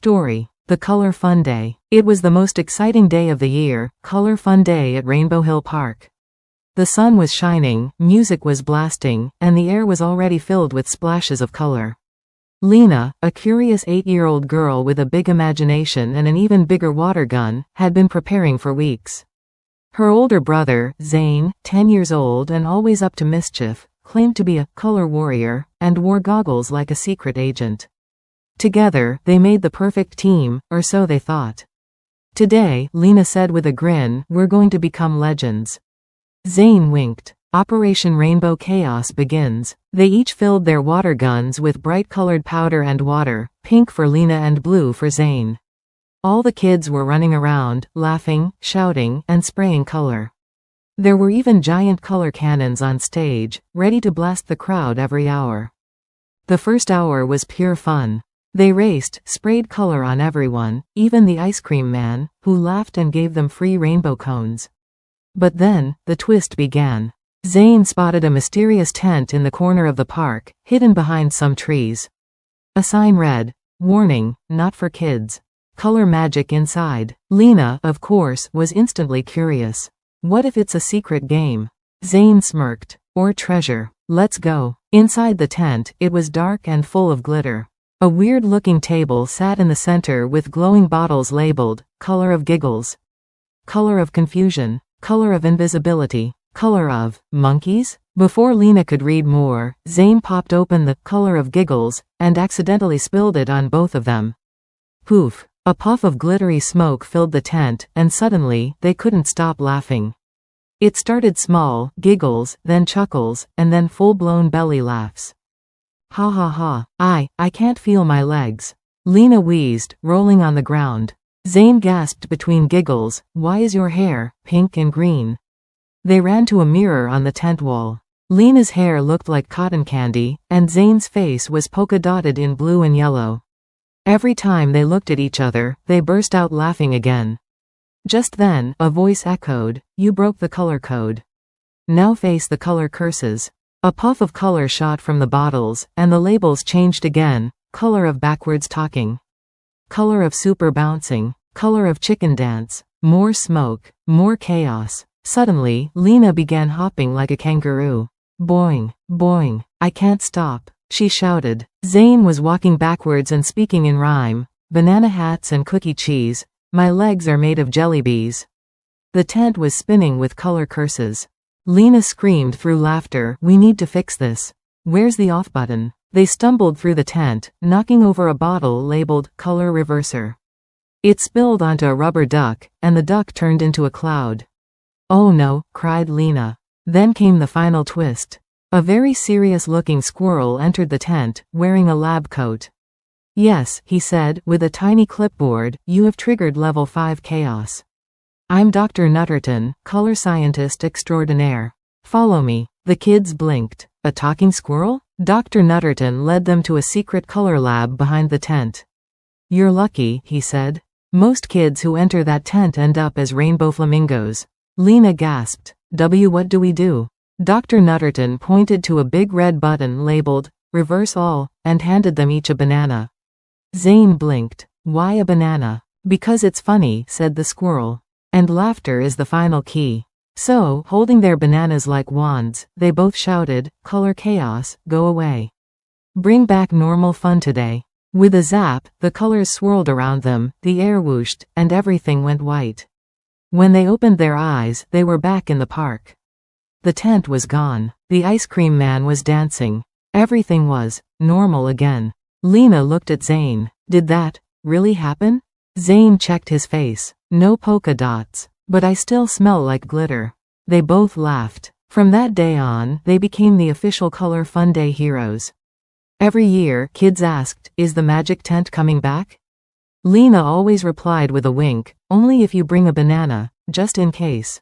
Story: The Color Fun Day. It was the most exciting day of the year, Color Fun Day at Rainbow Hill Park. The sun was shining, music was blasting, and the air was already filled with splashes of color. Lena, a curious 8-year-old girl with a big imagination and an even bigger water gun, had been preparing for weeks. Her older brother, Zayn, 10 years old and always up to mischief, claimed to be a color warrior, and wore goggles like a secret agent. Together, they made the perfect team, or so they thought. Today, Lena said with a grin, we're going to become legends. Zayn winked. Operation Rainbow Chaos begins. They each filled their water guns with bright-colored powder and water, pink for Lena and blue for Zayn. All the kids were running around, laughing, shouting, and spraying color. There were even giant color cannons on stage, ready to blast the crowd every hour. The first hour was pure fun. They raced, sprayed color on everyone, even the ice cream man, who laughed and gave them free rainbow cones. But then, the twist began. Zayn spotted a mysterious tent in the corner of the park, hidden behind some trees. A sign read, "Warning, not for kids. Color magic inside." Lena, of course, was instantly curious. What if it's a secret game? Zayn smirked. Or treasure. Let's go. Inside the tent, it was dark and full of glitter. A weird-looking table sat in the center with glowing bottles labeled, Color of Giggles, Color of Confusion, Color of Invisibility, Color of Monkeys? Before Lena could read more, Zayn popped open the Color of Giggles, and accidentally spilled it on both of them. Poof! A puff of glittery smoke filled the tent, and suddenly, they couldn't stop laughing. It started small, giggles, then chuckles, and then full-blown belly laughs. Ha ha ha, I can't feel my legs. Lena wheezed, rolling on the ground. Zayn gasped between giggles, why is your hair pink and green? They ran to a mirror on the tent wall. Lena's hair looked like cotton candy, and Zayn's face was polka-dotted in blue and yellow. Every time they looked at each other, they burst out laughing again. Just then, a voice echoed, you broke the color code. Now face the color curses. A puff of color shot from the bottles, and the labels changed again, color of backwards talking. Color of super bouncing, color of chicken dance, more smoke, more chaos. Suddenly, Lena began hopping like a kangaroo. Boing, boing, I can't stop, she shouted. Zayn was walking backwards and speaking in rhyme, banana hats and cookie cheese, my legs are made of jelly bees. The tent was spinning with color curses. Lena screamed through laughter, we need to fix this. Where's the off button? They stumbled through the tent, knocking over a bottle labeled, Color Reverser. It spilled onto a rubber duck, and the duck turned into a cloud. Oh no, cried Lena. Then came the final twist. A very serious-looking squirrel entered the tent, wearing a lab coat. Yes, he said, with a tiny clipboard, you have triggered level 5 chaos. I'm Dr. Nutterton, color scientist extraordinaire. Follow me. The kids blinked. A talking squirrel? Dr. Nutterton led them to a secret color lab behind the tent. You're lucky, he said. Most kids who enter that tent end up as rainbow flamingos. Lena gasped. What do we do? Dr. Nutterton pointed to a big red button labeled, Reverse All, and handed them each a banana. Zayn blinked. Why a banana? Because it's funny, said the squirrel. And laughter is the final key. So, holding their bananas like wands, they both shouted, Color Chaos, go away. Bring back normal fun today. With a zap, the colors swirled around them, the air whooshed, and everything went white. When they opened their eyes, they were back in the park. The tent was gone. The ice cream man was dancing. Everything was normal again. Lena looked at Zayn. Did that really happen? Zayn checked his face. No polka dots. But I still smell like glitter. They both laughed. From that day on, they became the official Color Fun Day heroes. Every year, kids asked, is the magic tent coming back? Lena always replied with a wink, only if you bring a banana, just in case.